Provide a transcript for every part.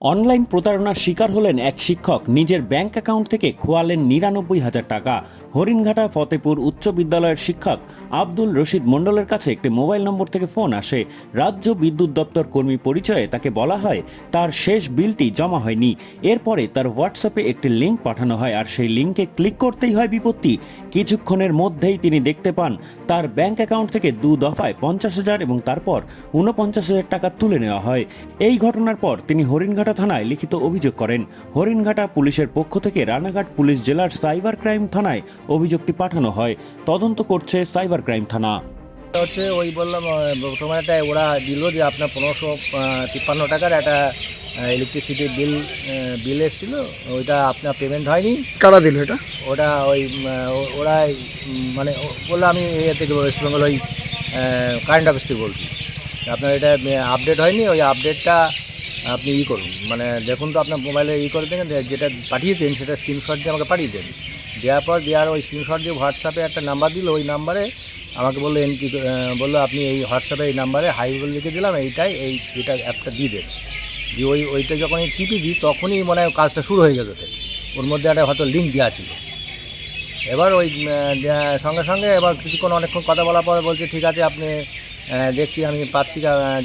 Online প্রতারণার শিকার হলেন এক শিক্ষক। নিজের ব্যাংক অ্যাকাউন্ট থেকে খোয়ালেন ৯৯,০০০ টাকা। হরিণঘাটা ফতেপুর উচ্চ বিদ্যালয়ের শিক্ষক আব্দুল রশিদ মণ্ডলের কাছে একটি মোবাইল নম্বর থেকে ফোন আসে। রাজ্য বিদ্যুৎ দপ্তর কর্মী পরিচয়ে তাকে বলা হয় তার শেষ বিলটি জমা হয়নি। এরপরে তার হোয়াটসঅ্যাপে একটি লিঙ্ক পাঠানো হয়, আর সেই লিঙ্কে ক্লিক করতেই হয় বিপত্তি। কিছুক্ষণের মধ্যেই তিনি দেখতে পান তার ব্যাংক অ্যাকাউন্ট থেকে ২ দফায় ৫০,০০০ এবং তারপর ৪৯,০০০ টাকা তুলে নেওয়া হয়। এই ঘটনার পর তিনি হরিণঘাটা থানায় লিখিত অভিযোগ করেন। হরিণঘাটা পুলিশের পক্ষ থেকে রানাঘাট পুলিশ জেলার সাইবার ক্রাইম থানায় অভিযোগটি পাঠানো হয়। তদন্ত করছে সাইবার ক্রাইম থানা। হচ্ছে ওই বললাম তোমার একটা ওরা দিল যে আপনার ১৫৫৩ টাকার একটা ইলেকট্রিসিটি বিল এসেছিল, ওইটা আপনার পেমেন্ট হয়নি। কারা দিল এটা? ওটা ওই ওরা মানে বললো, আমি এ থেকে ওয়েস্ট বেঙ্গল ওই কারেন্ট অফিস থেকে বলছি, আপনার এটা আপডেট হয়নি, ওই আপডেটটা আপনি করুন, মানে দেখুন তো আপনার মোবাইলে করে দেন, যেটা পাঠিয়েছেন সেটা স্ক্রিনশট দিয়ে আমাকে পাঠিয়ে দেন। দেওয়ার ওই স্ক্রিনশট দিয়ে হোয়াটসঅ্যাপে একটা নাম্বার দিল, ওই নাম্বারে আমাকে বললো বললো আপনি এই হোয়াটসঅ্যাপে এই নাম্বারে হাই বলে লিখে দিলাম, এটা অ্যাপটা দিয়ে দেন। দিয়ে ওইটা যখন টিপি দিই তখনই মনে হয় কাজটা শুরু হয়ে গেছে। ওর মধ্যে একটা হয়তো লিঙ্ক দেওয়া ছিল। এবার ওই সঙ্গে সঙ্গে এবার কিছুক্ষণ অনেকক্ষণ কথা বলার পরে বলছে ঠিক আছে, আপনি দেখছি আমি পাচ্ছি,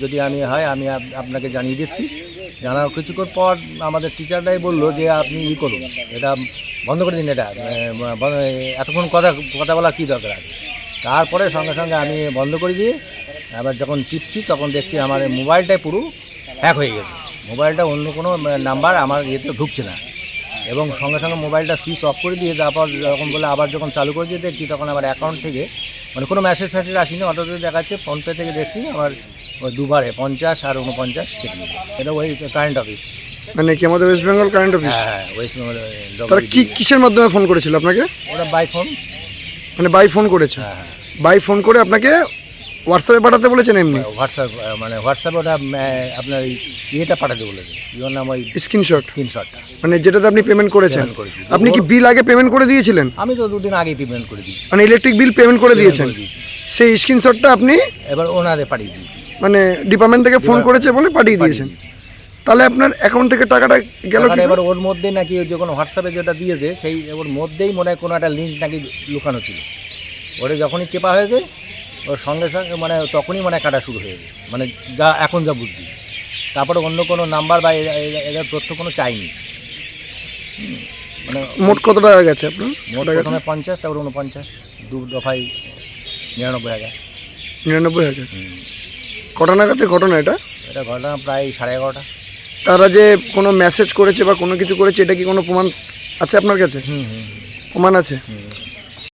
যদি আমি হয় আমি আপনাকে জানিয়ে দিচ্ছি। জানার কিছুক্ষণ পর আমাদের টিচাররাই বললো যে আপনি করুন, এটা বন্ধ করে দিন, এটা এতক্ষণ কথা বলা কী দরকার আছে। তারপরে সঙ্গে সঙ্গে আমি বন্ধ করে দিয়ে আবার যখন টিপছি তখন দেখছি আমার মোবাইলটাই পুরো হ্যাক হয়ে গেছে। মোবাইলটা অন্য কোনো নাম্বার আমার ইয়েতে ঢুকছে না, এবং সঙ্গে সঙ্গে মোবাইলটা সুইচ অফ করে দিয়ে তারপর যখন বলে আবার যখন চালু করে দিয়ে দেখছি তখন আমার অ্যাকাউন্ট থেকে মানে কোনো মেসেজ ফ্যাসেজ আসেনি, অটোতে দেখাচ্ছে। ফোনপে থেকে দেখছি আমার ওই দুবারে ৫০ আর ৪৯ কেটে গেছে। এটা ওই কারেন্ট অফিস, মানে কি আমাদের ওয়েস্ট বেঙ্গল কারেন্ট অফিস? হ্যাঁ ওয়েস্ট বেঙ্গল। তারা কিসের মাধ্যমে ফোন করেছিল আপনাকে? ওটা বাই ফোন, মানে বাই ফোন করেছে? হ্যাঁ বাই ফোন করে আপনাকে হোয়াটসঅ্যাপে পাঠাতে বলেছেন? এমনি হোয়াটসঅ্যাপে ওটা আপনার ইয়েটা পাঠাতে বলেছে, ইওর নাম ওই স্ক্রিনশটটা, মানে যেটাতে আপনি পেমেন্ট করেছেন। করেছি। আপনি কি বিল আগে পেমেন্ট করে দিয়েছিলেন? আমি তো দুদিন আগেই পেমেন্ট করে দিই, মানে ইলেকট্রিক বিল পেমেন্ট করে দিয়েছেন, সেই স্ক্রিনশটটা আপনি এবার ওনারে পাঠিয়ে দিই, মানে ডিপার্টমেন্ট থেকে ফোন করেছে বলে পাঠিয়ে দিয়েছেন। তাহলে আপনার অ্যাকাউন্ট থেকে টাকাটা গেল কি? এবার ওর মধ্যে নাকি ওই যখন হোয়াটসঅ্যাপে যেটা দিয়েছে সেই ওর মধ্যেই মনে হয় কোনো একটা লিঙ্ক নাকি লুকানো ছিল। ওরে যখনই চেপা হয়েছে ওর সঙ্গে সঙ্গে মানে তখনই মানে কাটা শুরু হয়ে গেছে, মানে এখন যা বুঝছি। তারপরে অন্য কোনো নাম্বার বা এদের তথ্য কোনো চাইনি। মানে মোট কত টাকা গেছে আপনার? মোট প্রথমে ৫০, তারপর ৪৯, ২ দফায় ৯৯,০০০। ৯৯,০০০। কটা নাগাদের ঘটনা এটা? এটা ঘটনা প্রায় 11:30। তারা যে কোনো মেসেজ করেছে বা কোনো কিছু করেছে, এটা কি কোনো প্রমাণ আছে আপনার কাছে? প্রমাণ আছে?